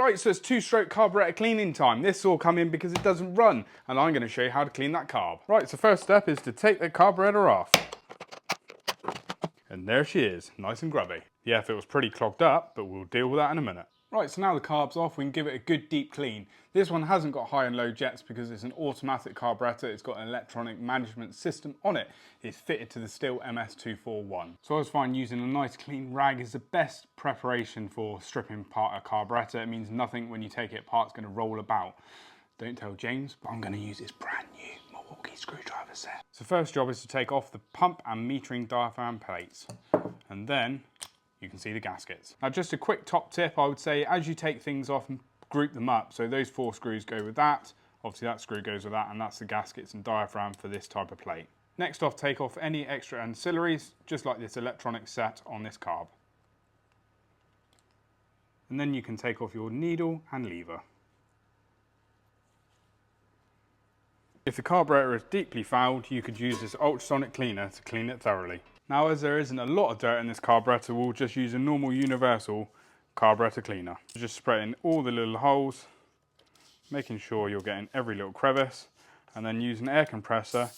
Right, so it's 2-stroke carburetor cleaning time. This will come in because it doesn't run, and I'm going to show you how to clean that carb. Right, so first step is to take the carburetor off. And there she is, nice and grubby. Yeah, if it was pretty clogged up, but we'll deal with that in a minute. Right, so now the carb's off, we can give it a good deep clean. This one hasn't got high and low jets because it's an automatic carburetor. It's got an electronic management system on it. It's fitted to the STIHL MS241. So I was finding using a nice clean rag is the best preparation for stripping apart a carburetor. It means nothing when you take it apart, it's going to roll about. Don't tell James, but I'm going to use this brand new Milwaukee screwdriver set. So first job is to take off the pump and metering diaphragm plates. And then you can see the gaskets. Now just a quick top tip, I would say as you take things off, group them up. So those 4 screws go with that, obviously that screw goes with that, and that's the gaskets and diaphragm for this type of plate. Next off, take off any extra ancillaries, just like this electronic set on this carb. And then you can take off your needle and lever. If the carburetor is deeply fouled, you could use this ultrasonic cleaner to clean it thoroughly. Now, as there isn't a lot of dirt in this carburetor, we'll just use a normal universal carburetor cleaner. Just spray it in all the little holes, making sure you're getting every little crevice, and then use an air compressor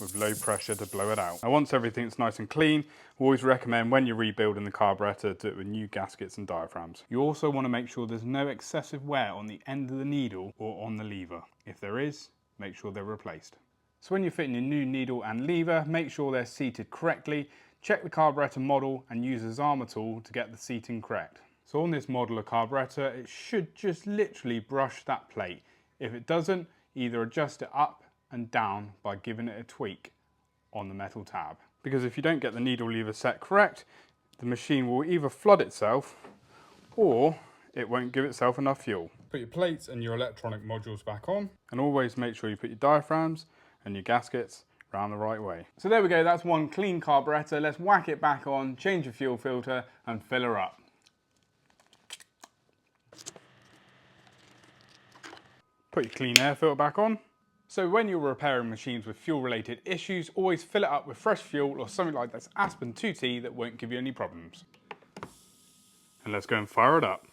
with low pressure to blow it out. Now, once everything's nice and clean, we always recommend when you're rebuilding the carburetor, do it with new gaskets and diaphragms. You also want to make sure there's no excessive wear on the end of the needle or on the lever. If there is, make sure they're replaced. So when you're fitting your new needle and lever, make sure they're seated correctly. Check the carburetor model and use a Zama tool to get the seating correct. So on this model of carburetor, it should just literally brush that plate. If it doesn't, either adjust it up and down by giving it a tweak on the metal tab. Because if you don't get the needle lever set correct, the machine will either flood itself or it won't give itself enough fuel. Put your plates and your electronic modules back on, and always make sure you put your diaphragms and your gaskets round the right way. So there we go, that's one clean carburetor. Let's whack it back on, change the fuel filter and fill her up. Put your clean air filter back on. So when you're repairing machines with fuel related issues, always fill it up with fresh fuel or something like this Aspen 2T that won't give you any problems. And let's go and fire it up.